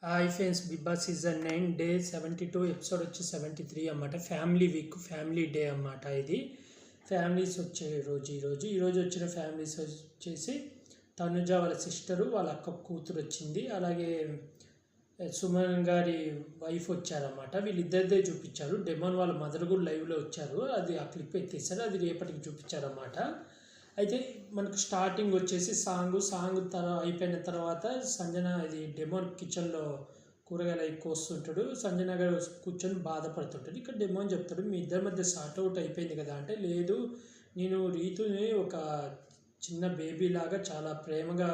Hi friends, Bigg Boss season 9 day 72 episode వచ్చి 73 అన్నమాట. Family week, family day అన్నమాట. ఇది ఫ్యామిలీస్ వచ్చే ఈరోజు వచ్చిన ఫ్యామిలీస్ వచ్చేసి తనుజ వాళ్ళ సిస్టరు, వాళ్ళ అక్క కూతురు వచ్చింది. అలాగే సుమన్ గారి వైఫ్ వచ్చారన్నమాట. వీళ్ళిద్దరిదే చూపించారు. డెమోన్ వాళ్ళ మదర్ కూడా లైవ్లో వచ్చారు. అది ఆ క్లిప్ ఎత్తేసారు. అది రేపటికి చూపించారన్నమాట. అయితే మనకు స్టార్టింగ్ వచ్చేసి సాంగ్ అయిపోయిన తర్వాత సంజన ఇది డెమోన్ కిచెన్లో కూరగాయలు అవి కోస్తుంటాడు. సంజన గారు కూర్చొని బాధపడుతుంటాడు. ఇక్కడ డెమోన్ చెప్తాడు, మీ ఇద్దరి మధ్య సార్ట్ అవుట్ అయిపోయింది కదా అంటే, లేదు నేను రీతుని ఒక చిన్న బేబీ లాగా చాలా ప్రేమగా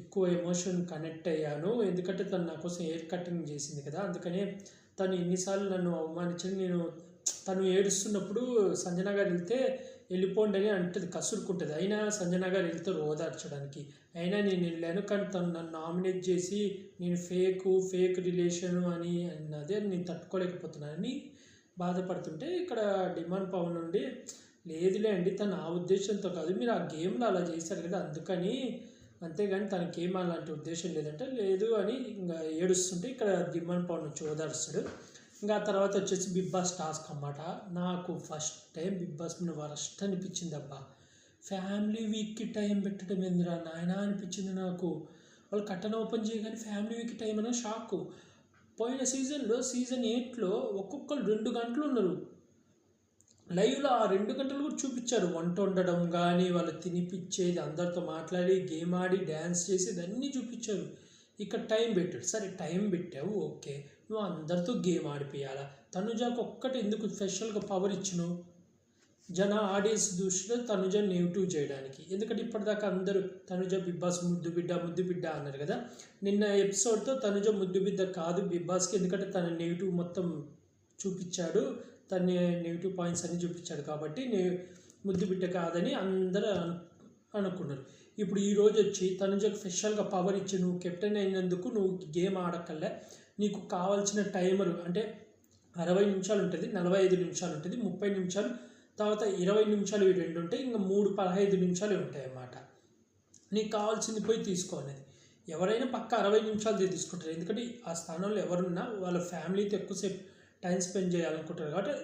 ఎక్కువ ఎమోషన్ కనెక్ట్ అయ్యాను. ఎందుకంటే తను నా కోసం హెయిర్ కటింగ్ చేసింది కదా, అందుకనే తను ఎన్నిసార్లు నన్ను అవమానించి తను ఏడుస్తున్నప్పుడు సంజన గారు వెళ్తే వెళ్ళిపోండి అని అంటుంది, కసురుకుంటుంది. అయినా సంజన గారు వెళ్తారు ఓదార్చడానికి. అయినా నేను వెళ్ళాను, కానీ తను నన్ను నామినేట్ చేసి నేను ఫేక్ రిలేషను అని అన్నది నేను తట్టుకోలేకపోతున్నానని బాధపడుతుంటే, ఇక్కడ డిమాండ్ పవన్ నుండి లేదులే అండి, తను ఆ ఉద్దేశంతో కాదు, మీరు ఆ గేమ్లో అలా చేశారు కదా అందుకని, అంతేగాని తనకేం అలాంటి ఉద్దేశం లేదంటే, లేదు అని ఇంకా ఏడుస్తుంటే ఇక్కడ డిమాండ్ పవన్ వచ్చి ఓదారుస్తాడు. ఇంకా తర్వాత వచ్చేసి బిగ్ బాస్ టాస్క్ అన్నమాట. నాకు ఫస్ట్ టైం బిగ్ బాస్ మీద వరస్ట్ అనిపించింది అబ్బా. ఫ్యామిలీ వీక్కి టైం పెట్టడం ఏందిరా నాయన అనిపించింది నాకు. వాళ్ళు కట్టన ఓపెన్ చేయగానే ఫ్యామిలీ వీక్కి టైం అనే షాకు. పోయిన సీజన్లో సీజన్ 8లో ఒక్కొక్కరు 2 గంటలు ఉన్నారు లైవ్లో. ఆ 2 గంటలు కూడా చూపించారు. వంట వండడం కానీ, వాళ్ళు తినిపించేది, అందరితో మాట్లాడి గేమ్ ఆడి డ్యాన్స్ చేసేది అన్నీ చూపించారు. ఇక్కడ టైం పెట్టాడు. సరే టైం పెట్టావు, ఓకే, నువ్వు అందరితో గేమ్ ఆడిపోయాలా? తనుజకు ఒక్కటి ఎందుకు స్పెషల్గా పవర్ ఇచ్చినావు? ఆడియన్స్ దృష్టిలో తనుజ నెగిటివ్ చేయడానికి. ఎందుకంటే ఇప్పటిదాకా అందరూ తనుజ బిగ్ బాస్ ముద్దు బిడ్డ అన్నారు కదా. నిన్న ఎపిసోడ్తో తనుజ ముద్దు బిడ్డ కాదు బిగ్ బాస్కి, ఎందుకంటే తన నెగిటివ్ మొత్తం చూపించాడు, తన నెగిటివ్ పాయింట్స్ అన్నీ చూపించాడు కాబట్టి ముద్దు బిడ్డ కాదని అందరూ అనుకున్నారు. ఇప్పుడు ఈరోజు వచ్చి తనుజకు స్పెషల్గా పవర్ ఇచ్చి నువ్వు కెప్టెన్ అయినందుకు నువ్వు గేమ్ ఆడక్కర్లే, నీకు కావాల్సిన టైమరు అంటే 60 నిమిషాలు ఉంటుంది, 45 నిమిషాలు ఉంటుంది, 30 నిమిషాలు, తర్వాత 20 నిమిషాలు ఇవి 2 ఉంటాయి, ఇంకా 15 నిమిషాలు ఉంటాయి అన్నమాట. నీకు కావాల్సింది పోయి తీసుకో అనేది. ఎవరైనా పక్క 60 నిమిషాలు తీసుకుంటారు, ఎందుకంటే ఆ స్థానంలో ఎవరున్నా వాళ్ళ ఫ్యామిలీతో ఎక్కువసేపు టైం స్పెండ్ చేయాలనుకుంటారు కాబట్టి,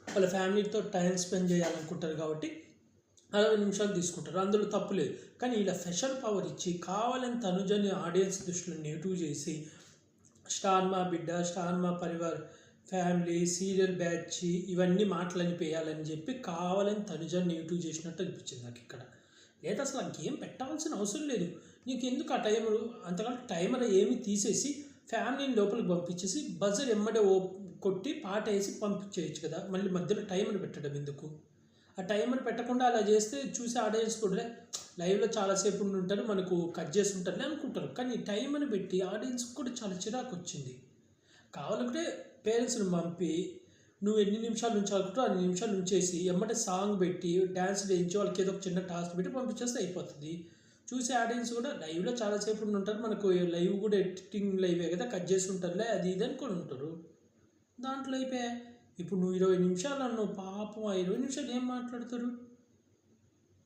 వాళ్ళ ఫ్యామిలీతో టైం స్పెండ్ చేయాలనుకుంటారు కాబట్టి 60 నిమిషాలు తీసుకుంటారు, అందులో తప్పులేదు. కానీ ఇలా స్పెషల్ పవర్ ఇచ్చి కావాలని తనుజని ఆడియన్స్ దృష్టిలో నెగిటివ్ చేసి, స్టార్ మా బిడ్డ, స్టార్ మా పరివార్, ఫ్యామిలీ, సీరియల్ బ్యాచ్ ఇవన్నీ మాటలనిపోయాలని చెప్పి కావాలని తనుజని నెగిటివ్ చేసినట్టు అనిపించింది నాకు ఇక్కడ. లేదా అసలు ఆ గేమ్ పెట్టాల్సిన అవసరం లేదు. నీకు ఎందుకు ఆ టైమరు? అంతకంటే టైమర్ ఏమి తీసేసి ఫ్యామిలీని లోపలికి పంపించేసి బజర్ ఎమ్మడే కొట్టి పాట వేసి పంపించేయచ్చు కదా. మళ్ళీ మధ్యలో టైమర్ పెట్టడం ఎందుకు? ఆ టైమర్ పెట్టకుండా అలా చేస్తే చూసి ఆడియన్స్ కూడా లైవ్లో చాలాసేపు ఉండి ఉంటారు, మనకు కట్ చేసి ఉంటారులే అనుకుంటారు. కానీ టైమర్ని పెట్టి ఆడియన్స్కి కూడా చాలా చిరాకు వచ్చింది. కావాలంటే పేరెంట్స్ని పంపి నువ్వు ఎన్ని నిమిషాలు ఉంచాలనుకుంటో అన్ని నిమిషాలు ఉంచేసి ఎమ్మటే సాంగ్ పెట్టి డ్యాన్స్ వేయించి వాళ్ళకి ఏదో ఒక చిన్న టాస్క్ పెట్టి పంపించేస్తే అయిపోతుంది. చూసే ఆడియన్స్ కూడా లైవ్లో చాలాసేపు ఉండి ఉంటారు, మనకు లైవ్ కూడా ఎడిటింగ్ లైవే కదా, కట్ చేసి ఉంటారులే అది ఇది అనుకొని ఉంటారు. దాంట్లో అయిపోయా. ఇప్పుడు నువ్వు 20 నిమిషాలు అన్నావు, పాపం ఆ 20 నిమిషాలు ఏం మాట్లాడతారు?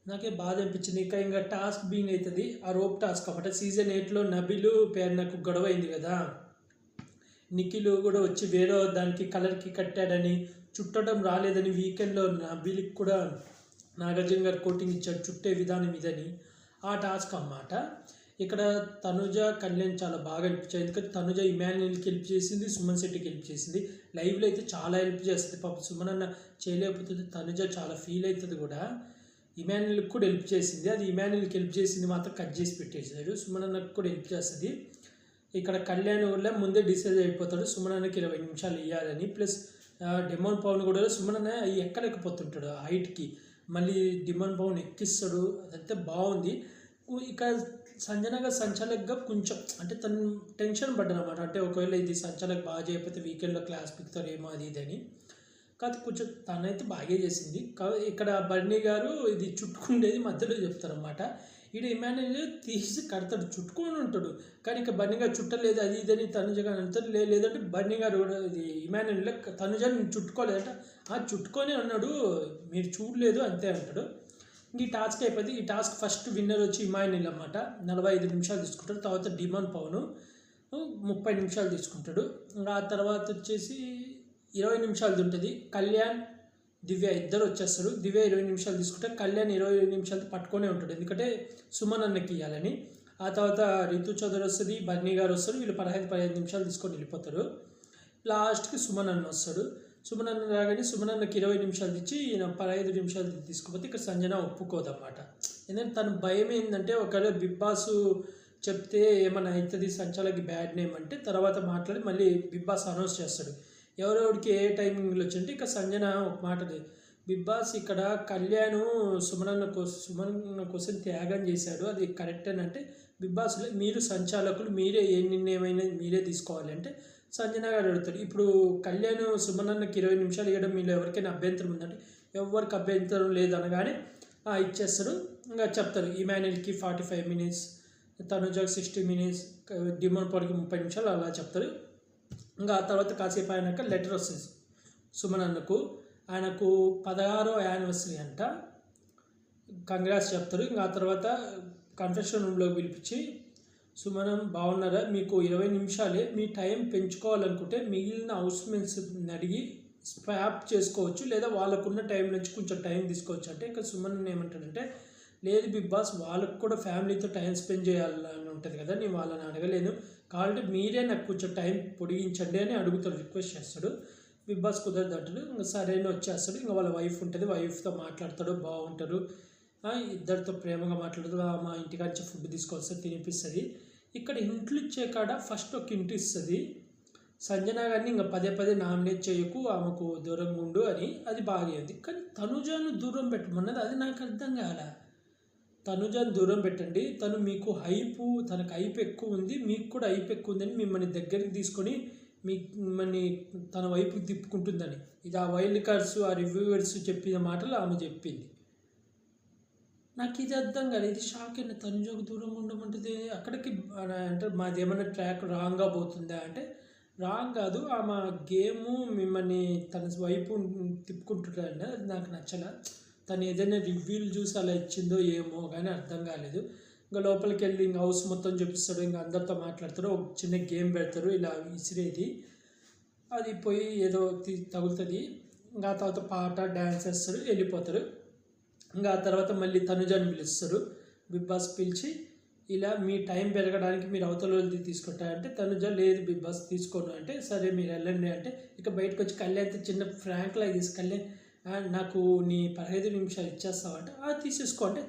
నాకే బాధ అనిపించింది. ఇంకా టాస్క్ బీయింగ్ అవుతుంది, ఆ రోప్ టాస్క్ అన్నమాట. సీజన్ 8లో నబిలు నాకు గొడవ అయింది కదా, నిఖిల్ కూడా వచ్చి వేరే దానికి కలర్కి కట్టాడని, చుట్టడం రాలేదని వీకెండ్లో నబిల్కి కూడా నాగార్జున గారు కోటింగ్ ఇచ్చాడు చుట్టే విధానం ఇదని. ఆ టాస్క్ అన్నమాట. ఇక్కడ తనుజ కళ్యాణ్ చాలా బాగా హెల్ప్ చేయాలి, ఎందుకంటే తనుజ ఇమాన్యుయల్కి హెల్ప్ చేసింది, సుమన్ శెట్టికి హెల్ప్ చేసింది. లైవ్లో అయితే చాలా హెల్ప్ చేస్తుంది. పాపం సుమన్ అన్న చేయలేకపోతుంది, తనుజ చాలా ఫీల్ అవుతుంది కూడా. ఇమాన్యుల్కి కూడా హెల్ప్ చేసింది, అది ఇమాన్యుల్కి హెల్ప్ చేసింది మాత్రం కట్ చేసి పెట్టేసాడు. సుమన్ అన్నకు కూడా హెల్ప్ చేస్తుంది. ఇక్కడ కళ్యాణ్ వల్ల ముందే డిసైడ్ అయిపోతాడు సుమన్ అన్నకి 20 నిమిషాలు ఇవ్వాలని. ప్లస్ డిమాండ్ పవన్ కూడా సుమన్ అన్న ఎక్కలేకపోతుంటాడు హైట్కి, మళ్ళీ డిమాండ్ పవన్ ఎక్కిస్తాడు, అదంతా బాగుంది. ఇక్కడ సంజనగా సంచాలక్గా కొంచెం అంటే తను టెన్షన్ పడ్డానమాట. అంటే ఒకవేళ ఇది సంచాలక్ బాగా చేయకపోతే వీకెండ్లో క్లాస్ పిక్తారేమో అది ఇదని. కాదు కొంచెం తనైతే బాగా చేసింది. ఇక్కడ బర్నీ గారు ఇది చుట్టుకుండేది మధ్యలో చెప్తారన్నమాట. ఈడ ఇమాన్యుయల్ తీసి కడతాడు, చుట్టుకొని ఉంటాడు, కానీ ఇక బర్నీ గారు చుట్టలేదు అది ఇదని తనుజగా అంటారు. లేదంటే బర్నీ గారు కూడా ఇది ఇమాన్యుయల్ తనుజని చుట్టుకోలేదంట, చుట్టుకొని అన్నాడు, మీరు చూడలేదు అంతే అంటాడు. ఈ టాస్క్ అయిపోయింది. ఈ టాస్క్ ఫస్ట్ విన్నర్ వచ్చి ఇమాన్యుల్ అన్నమాట. 45 నిమిషాలు తీసుకుంటాడు. తర్వాత డిమాన్ పవన్ 30 నిమిషాలు తీసుకుంటాడు. ఆ తర్వాత వచ్చేసి 20 నిమిషాలది ఉంటుంది. కళ్యాణ్, దివ్య ఇద్దరు వచ్చేస్తారు. దివ్య 20 నిమిషాలు తీసుకుంటే కళ్యాణ్ 20 నిమిషాలు పట్టుకొనే ఉంటాడు, ఎందుకంటే సుమన్ అన్నకి ఇవ్వాలని. ఆ తర్వాత రితు చౌదరి వస్తుంది, బన్నీ గారు వస్తారు. వీళ్ళు 15 నిమిషాలు తీసుకొని వెళ్ళిపోతారు. లాస్ట్కి సుమన్ అన్న వస్తాడు. సుమన్ అన్న రాగానే సుమన్ అన్నకి 20 నిమిషాలు ఇచ్చి ఈయన 15 నిమిషాలు తీసుకోపోతే ఇక్కడ సంజన ఒప్పుకోదన్నమాట. ఎందుకంటే తన భయం ఏంటంటే ఒకవేళ బిగ్ బాస్ చెప్తే ఏమైనా అవుతుంది, సంచాలకి బ్యాడ్ నేమ్ అంటే తర్వాత మాట్లాడి మళ్ళీ బిగ్ బాస్ అనౌన్స్ చేస్తాడు ఎవరెవరికి ఏ టైమింగ్లో వచ్చింటే. ఇక సంజన ఒక మాట బిగ్ బాస్ ఇక్కడ కళ్యాణ్ సుమన్ కోసం త్యాగం చేశాడు, అది కరెక్ట్ అని అంటే బిగ్ బాస్లో మీరు సంచాలకులు, మీరే ఏ నిర్ణయమైనా మీరే తీసుకోవాలి అంటే సంజన గారు అడుగుతాడు. ఇప్పుడు కళ్యాణ్ సుమనన్నకి 20 నిమిషాలు ఇవ్వడం మీలో ఎవరికైనా అభ్యంతరం ఉందంటే ఎవరికి అభ్యంతరం లేదనగానే ఇచ్చేస్తాడు. ఇంకా చెప్తారు ఇమాన్యుల్కి 45 మినిట్స్, తనుజాకి 60 మినిట్స్, డిమాన్ పవన్కి 30 నిమిషాలు అలా చెప్తారు. ఇంకా ఆ తర్వాత కాసేపు అయినాక లెటర్ వస్తుంది సుమనన్నకు. ఆయనకు 16వ యానివర్సరీ అంట, కంగ్రాట్స్ చెప్తారు. ఇంకా ఆ తర్వాత కన్ఫెషన్ రూమ్లోకి పిలిపించి సుమనం బాగున్నారా, మీకు 20 నిమిషాలే, మీ టైం పెంచుకోవాలనుకుంటే మిగిలిన హౌస్మేట్స్ని అడిగి స్వాప్ చేసుకోవచ్చు, లేదా వాళ్ళకున్న టైం నుంచి కొంచెం టైం తీసుకోవచ్చు అంటే. ఇక్కడ సుమన్ ఏమంటాడంటే లేదు బిగ్ బాస్, వాళ్ళకు కూడా ఫ్యామిలీతో టైం స్పెండ్ చేయాలని ఉంటుంది కదా, నేను వాళ్ళని అడగలేను, కాబట్టి మీరే నాకు కొంచెం టైం పొడిగించండి అని అడుగుతాడు, రిక్వెస్ట్ చేస్తాడు. బిగ్ బాస్ కుదరదు అంటాడు. ఇంకా సరైన వచ్చేస్తాడు. ఇంకా వాళ్ళ వైఫ్ ఉంటుంది, వైఫ్తో మాట్లాడతాడు, బాగుంటారు, ఇద్దరితో ప్రేమగా మాట్లాడుతూ మా ఇంటికి వచ్చి ఫుడ్ తీసుకొస్తే తినిపిస్తుంది. ఇక్కడ ఇంట్లో ఇచ్చే కాడ ఫస్ట్ ఒక ఇంటి ఇస్తుంది సంజన గారిని, ఇంకా పదే నామినేట్ చేయకు, ఆమెకు దూరంగా ఉండు అని, అది బాగేది. కానీ తనుజాను దూరం పెట్టమన్నది అది నాకు అర్థం కాలే. తనుజాను దూరం పెట్టండి, తను మీకు హైపు, తనకు హైప్ ఎక్కువ ఉంది, మీకు కూడా హైప్ ఎక్కువ ఉందని మిమ్మల్ని దగ్గరికి తీసుకొని మిమ్మల్ని తన వైపు తిప్పుకుంటుందని. ఇది ఆ వైల్డ్ కార్డ్స్, ఆ రివ్యూవర్స్ చెప్పిన మాటలు ఆమె చెప్పింది. నాకు ఇది అర్థం కాదు, ఇది షాక్ అయిన. తనుజకు దూరంగా ఉండమంటుంది అక్కడికి అంటే మాది ఏమైనా ట్రాక్ రాంగ్గా పోతుందా అంటే రాంగ్ కాదు, ఆమె గేము మిమ్మల్ని తన వైపు తిప్పుకుంటుందండి, అది నాకు నచ్చల. తను ఏదైనా రివ్యూలు చూసి అలా ఇచ్చిందో ఏమో కానీ అర్థం కాలేదు. ఇంకా లోపలికి వెళ్ళి ఇంకా హౌస్ మొత్తం చూపిస్తాడు, ఇంకా అందరితో మాట్లాడతారు, ఒక చిన్న గేమ్ పెడతారు ఇలా విసిరేది, అది పోయి ఏదో తగులుతుంది. ఇంకా ఆ తర్వాత పాట డ్యాన్స్ వేస్తారు, వెళ్ళిపోతారు. ఇంకా ఆ తర్వాత మళ్ళీ తనుజాని పిలుస్తారు. బిగ్ బాస్ పిలిచి ఇలా మీ టైం పెరగడానికి మీరు అవతల వాళ్ళది తీసుకుంటారంటే తనుజ లేదు బిగ్ బాస్ తీసుకోను అంటే సరే మీరు వెళ్ళండి అంటే ఇక బయటకు వచ్చి కళ్యాణ్తో చిన్న ఫ్రాంక్ లాగా తీసి కళ్యాణ్ నాకు నీ 15 నిమిషాలు ఇచ్చేస్తావు అంటే తీసేసుకో అంటే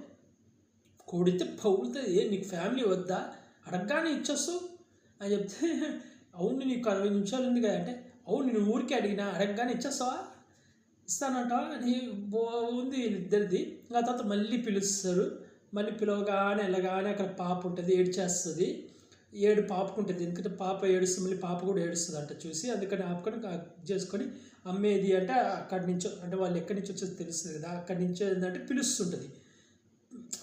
కొడితే పౌలుతుంది, నీకు ఫ్యామిలీ వద్దా అడగగానే ఇచ్చేస్తావు అని చెప్తే అవును నీకు 60 నిమిషాలు ఉంది కదా అంటే అవును నేను ఊరికే అడిగినా అడగగానే ఇచ్చేస్తావా ఇస్తానంట అని ఉంది ఇద్దరిది. ఆ తర్వాత మళ్ళీ పిలుస్తారు, మళ్ళీ పిలవగానే వెళ్ళగానే అక్కడ పాప ఉంటుంది, ఏడ్చేస్తుంది, ఏడు పాపకు ఉంటుంది, ఎందుకంటే పాప ఏడుస్తుంది, మళ్ళీ పాప కూడా ఏడుస్తుంది అంట చూసి, అందుకని ఆపుకొని చేసుకొని అమ్మేది అంటే అక్కడి నుంచో అంటే వాళ్ళు ఎక్కడి నుంచి వచ్చేది తెలుస్తుంది కదా, అక్కడి నుంచి ఏంటంటే పిలుస్తుంటుంది,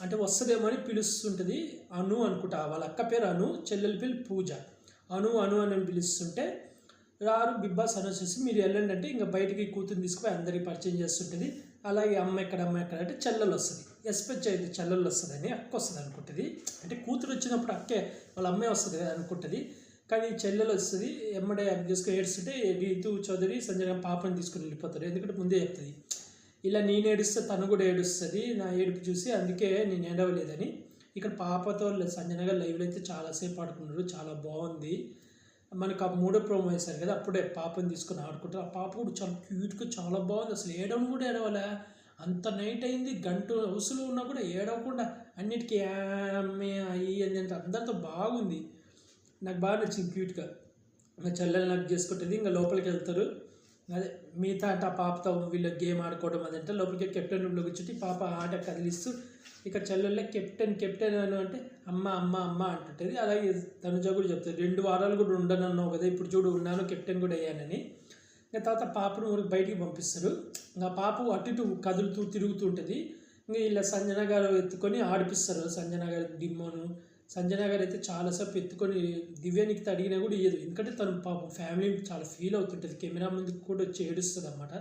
అంటే వస్తుందేమో అని పిలుస్తుంటుంది. అను అనుకుంటా, వాళ్ళ అక్క పేరు అను, చెల్లెల పేరు పూజ. అను అని పిలుస్తుంటే రారు. బిగ్ బాస్ అనౌన్స్ చేసి మీరు వెళ్ళండి అంటే ఇంకా బయటికి కూతురు తీసుకుపోయి అందరికీ పరిచయం చేస్తుంటుంది. అలాగే అమ్మ ఎక్కడ అంటే చెల్లెలు వస్తుంది, ఎస్పెక్ట్ అయితే చెల్లెలు వస్తుంది అని అక్క వస్తుంది అనుకుంటుంది, అంటే కూతురు వచ్చినప్పుడు అక్కే వాళ్ళ అమ్మాయి వస్తుంది కదా అనుకుంటుంది, కానీ చెల్లెలు వస్తుంది. ఎమ్మడే అప్ చేసుకుని ఏడుస్తుంటే రీతు చౌదరి సంజన పాపని తీసుకుని వెళ్ళిపోతారు, ఎందుకంటే ముందే చెప్తుంది ఇలా నేను ఏడుస్తే తను కూడా ఏడుస్తుంది నా ఏడుపు చూసి, అందుకే నేను ఏడవలేదని. ఇక్కడ పాపతో సంజన గారు లైవ్లో అయితే చాలాసేపు ఆడుకున్నారు, చాలా బాగుంది. మనకు ఆ 3వ ప్రోమో వేశారు కదా, అప్పుడే పాపని తీసుకొని ఆడుకుంటారు. ఆ పాప కూడా చాలా క్యూట్గా చాలా బాగుంది, అసలు ఏడవని కూడా ఏడవలే, అంత నైట్ అయింది, గంట హౌస్లో ఉన్నా కూడా ఏడవకుండా అన్నిటికీ ఆమె అయ్యి అని అంటే అందరితో బాగుంది, నాకు బాగా నచ్చింది క్యూట్గా. ఇంకా చెల్లెలు నాకు చేసుకుంటుంది. ఇంకా లోపలికి వెళ్తారు, అదే మిగతా అంటే ఆ పాపతో వీళ్ళు గేమ్ ఆడుకోవడం అదంటే లోపలికి కెప్టెన్ రూమ్లో కూర్చుంటే పాప ఆట కదిలిస్తూ ఇక చెల్లెళ్ళ కెప్టెన్ అని అంటే అమ్మ అంటుంటుంది. అలాగే తనుజ కూడా చెప్తుంది 2 వారాలు కూడా ఉండనన్నావు కదా, ఇప్పుడు చూడు ఉన్నాను కెప్టెన్ కూడా అయ్యానని. ఇంకా తర్వాత పాపను ఊరికి బయటికి పంపిస్తారు. ఇంకా పాప అటు ఇటు కదులుతూ తిరుగుతూ ఉంటుంది. ఇంకా ఇలా సంజన గారు ఎత్తుకొని ఆడిపిస్తారు, సంజన గారి డిమ్మోను. సంజన గారు అయితే చాలాసేపు ఎత్తుకొని దివ్యానికి అడిగినా కూడా ఇయ్యదు, ఎందుకంటే తను పాపం ఫ్యామిలీ చాలా ఫీల్ అవుతుంటుంది, కెమెరా ముందుకు కూడా వచ్చి ఏడుస్తుంది అన్నమాట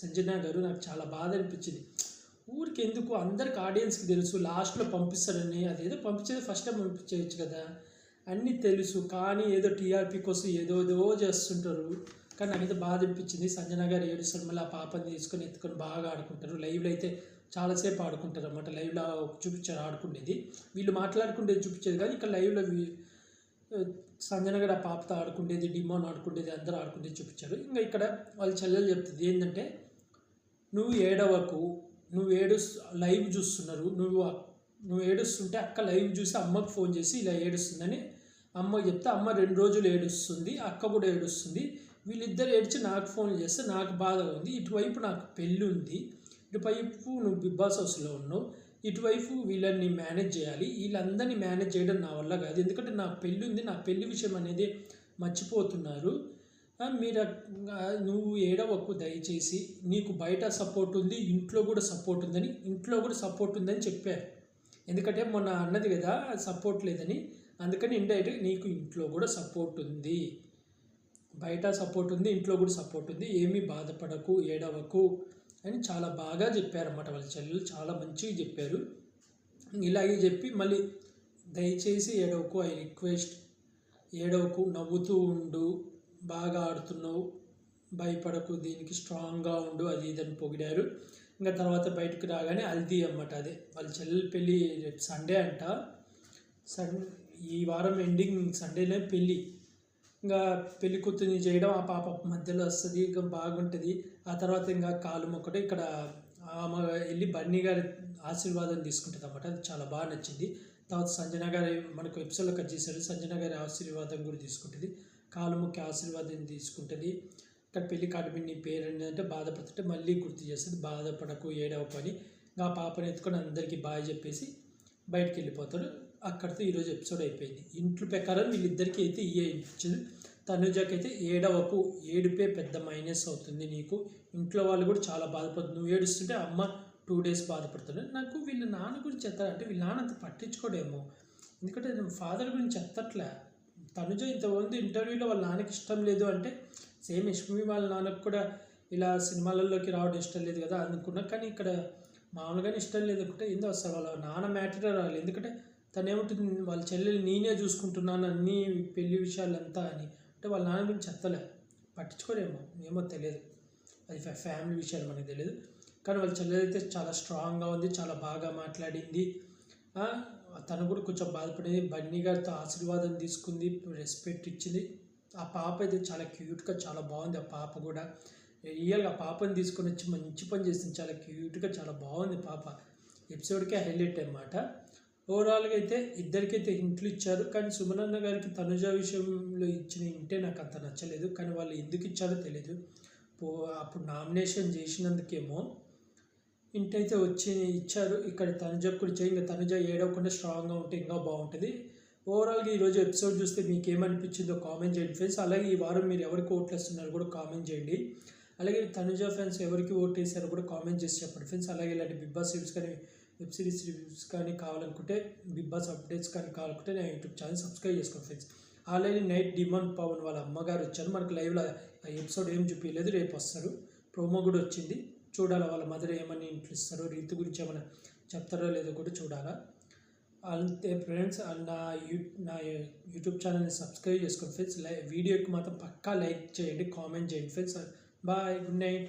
సంజన గారు. నాకు చాలా బాధ అనిపించింది, ఊరికి ఎందుకు అందరికి ఆడియన్స్కి తెలుసు లాస్ట్లో పంపిస్తాడని, అదేదో పంపించేది ఫస్ట్ టైం పంపించేయచ్చు కదా, అన్నీ తెలుసు. కానీ ఏదో టీఆర్పీ కోసం ఏదో చేస్తుంటారు. కానీ నాకైతే బాధ అనిపించింది. సంజన గారు ఏడుస్తారు, మళ్ళీ ఆ పాపని తీసుకొని ఎత్తుకొని బాగా ఆడుకుంటారు. లైవ్లో అయితే చాలాసేపు ఆడుకుంటారు అన్నమాట. లైవ్లో చూపించారు ఆడుకునేది, వీళ్ళు మాట్లాడుకుంటేది చూపించేది కానీ ఇక్కడ లైవ్లో సంజన గారు ఆ పాపతో ఆడుకునేది, డిమోన్ ఆడుకునేది, అందరూ ఆడుకునేది చూపించారు. ఇంకా ఇక్కడ వాళ్ళ చెల్లెలు చెప్తుంది ఏంటంటే, నువ్వు ఏడవకు, లైవ్ చూస్తున్నారు, నువ్వు ఏడుస్తుంటే అక్క లైవ్ చూసి అమ్మకు ఫోన్ చేసి ఇలా ఏడుస్తుందని అమ్మకి చెప్తే అమ్మ 2 రోజులు ఏడుస్తుంది, అక్క కూడా ఏడుస్తుంది, వీళ్ళిద్దరు ఏడ్చి నాకు ఫోన్ చేస్తే నాకు బాధగా ఉంది. ఇటువైపు నాకు పెళ్ళి ఉంది, ఇటువైపు నువ్వు బిగ్ బాస్ హౌస్లో ఉన్నావు, ఇటువైపు వీళ్ళని మేనేజ్ చేయాలి, వీళ్ళందరినీ మేనేజ్ చేయడం నా వల్ల కాదు, ఎందుకంటే నాకు పెళ్ళి ఉంది, నా పెళ్లి విషయం అనేది మర్చిపోతున్నారు. నువ్వు ఏడవకు దయచేసి, నీకు బయట సపోర్ట్ ఉంది, ఇంట్లో కూడా సపోర్ట్ ఉందని చెప్పారు. ఎందుకంటే మొన్న అన్నది కదా సపోర్ట్ లేదని, అందుకని ఇండైరెక్ట్ నీకు ఇంట్లో కూడా సపోర్ట్ ఉంది, బయట సపోర్ట్ ఉంది, ఇంట్లో కూడా సపోర్ట్ ఉంది, ఏమీ బాధపడకు, ఏడవకు అని చాలా బాగా చెప్పారన్నమాట. వాళ్ళ చెల్లెలు చాలా మంచిగా చెప్పారు. ఇలాగే చెప్పి మళ్ళీ దయచేసి ఏడవకు, ఐ రిక్వెస్ట్, ఏడవకు, నవ్వుతూ ఉండు, బాగా ఆడుతున్నావు, భయపడకు, దీనికి స్ట్రాంగ్గా ఉండు, అది ఇదని పొగిడారు. ఇంకా తర్వాత బయటకు రాగానే హల్దీ అన్నమాట. అదే వాళ్ళ చెల్లెలు పెళ్ళి రేపు సండే అంట. ఈ వారం ఎండింగ్ సండేనే పెళ్ళి. ఇంకా పెళ్లి కూతుర్ని చేయడం, ఆ పాప మధ్యలో వస్తుంది, ఇంకా బాగుంటుంది. ఆ తర్వాత ఇంకా కాలు మొక్కడం, ఇక్కడ ఆమె వెళ్ళి బన్నీ గారి ఆశీర్వాదం తీసుకుంటుంది అన్నమాట. అది చాలా బాగా నచ్చింది. తర్వాత సంజన గారి మనకు ఎపిసోడ్లో కట్ చేశారు, సంజన గారి ఆశీర్వాదం కూడా తీసుకుంటుంది, కాలు మొక్కి ఆశీర్వాదం తీసుకుంటుంది. ఇక్కడ పెళ్లి కార్డు మీద నీ పేరు ఏంటంటే బాధపడుతుంటే మళ్ళీ గుర్తు చేస్తుంది, బాధపడకు, ఏడవకు అని. ఇంకా పాపని ఎత్తుకొని అందరికీ బాయ్ చెప్పేసి బయటికి వెళ్ళిపోతాడు. అక్కడితో ఈరోజు ఎపిసోడ్ అయిపోయింది. ఇంట్లో ప్రకారం వీళ్ళిద్దరికీ అయితే ఇచ్చింది. తనుజకి అయితే ఏడవకు, ఏడిపే పెద్ద మైనస్ అవుతుంది నీకు, ఇంట్లో వాళ్ళు కూడా చాలా బాధపడుతుంది, నువ్వు ఏడుస్తుంటే అమ్మ 2 days బాధపడుతున్నాడు. నాకు వీళ్ళ నాన్న గురించి చెప్తారంటే వీళ్ళ నాన్న అంత పట్టించుకోడేమో, ఎందుకంటే ఫాదర్ గురించి చెప్తట్లే. తనుజ ఇంతమంది ఇంటర్వ్యూలో వాళ్ళ నాన్నకి ఇష్టం లేదు అంటే, సేమ్ యష్మి వాళ్ళ నాన్నకు కూడా ఇలా సినిమాలలోకి రావడం ఇష్టం లేదు కదా అనుకున్నా. కానీ ఇక్కడ మామూలుగానే ఇష్టం లేదు అనుకుంటే ఏందో అసలు వాళ్ళ నాన్న మ్యాటరే రాలేదు. ఎందుకంటే తను ఏముంటుంది, వాళ్ళ చెల్లెలు నేనే చూసుకుంటున్నాను అన్ని పెళ్లి విషయాలంతా అని అంటే వాళ్ళ నాన్న గురించి చెత్తలే, పట్టించుకోరేమో, ఏమో తెలియదు, అది ఫ్యామిలీ విషయాలు మనకు తెలియదు. కానీ వాళ్ళ చెల్లెలు అయితే చాలా స్ట్రాంగ్గా ఉంది, చాలా బాగా మాట్లాడింది. తను కూడా కొంచెం బాధపడింది, బన్నీ గారితో ఆశీర్వాదం తీసుకుంది, రెస్పెక్ట్ ఇచ్చింది. ఆ పాప అయితే చాలా క్యూట్గా చాలా బాగుంది. ఆ పాప కూడా రియల్గా ఆ పాపని తీసుకొని వచ్చి మంచి పని చేసింది, చాలా క్యూట్గా చాలా బాగుంది పాప. ఎపిసోడ్కే హైలైట్ అన్నమాట. ఓవరాల్గా అయితే ఇద్దరికైతే ఇంట్లు ఇచ్చారు, కానీ సుమనన్న గారికి తనుజ విషయంలో ఇచ్చిన ఇంటే నాకు అంత నచ్చలేదు. కానీ వాళ్ళు ఎందుకు ఇచ్చారో తెలియదు. అప్పుడు నామినేషన్ చేసినందుకేమో ఇంటైతే ఇచ్చారు. ఇక్కడ తనుజకు కూడా చేయి, ఇంకా తనుజ ఏడవకుండా స్ట్రాంగ్గా ఉంటే ఇంకా బాగుంటుంది. ఓవరాల్గా ఈరోజు ఎపిసోడ్ చూస్తే మీకు ఏమనిపించిందో కామెంట్ చేయండి ఫ్రెండ్స్. అలాగే ఈ వారం మీరు ఎవరికి ఓట్లు వేస్తున్నారో కూడా కామెంట్ చేయండి. అలాగే తనుజ ఫ్రెండ్స్ ఎవరికి ఓటు వేసారో కూడా కామెంట్ చేసి చెప్పండి ఫ్రెండ్స్. అలాగే ఇలాంటి బిగ్ బాస్ రివ్యూస్ కానీ వెబ్ సిరీస్ రివ్యూస్ కానీ కావాలనుకుంటే, బిగ్ బాస్ అప్డేట్స్ కానీ కావాలనుకుంటే నా యూట్యూబ్ ఛానల్ సబ్స్క్రైబ్ చేసుకోండి friends. Already night demand Pavan వాళ్ళ అమ్మగారు వచ్చారు, మనకు లైవ్లో ఆ ఎపిసోడ్ ఏం చూపించలేదు, రేపు వస్తారు. ప్రోమో కూడా వచ్చింది, చూడాలా వాళ్ళ మదర్ ఏమని ఇంట్లో ఇస్తారో, రీతి గురించి ఏమైనా చెప్తారో లేదో కూడా చూడాలా. అంతే ఫ్రెండ్స్. నా యూట్యూబ్ ఛానల్ని సబ్స్క్రైబ్ చేసుకోండి ఫ్రెండ్స్. వీడియోకి మాత్రం పక్కా లైక్ చేయండి, కామెంట్ చేయండి ఫ్రెండ్స్. Bye, good night.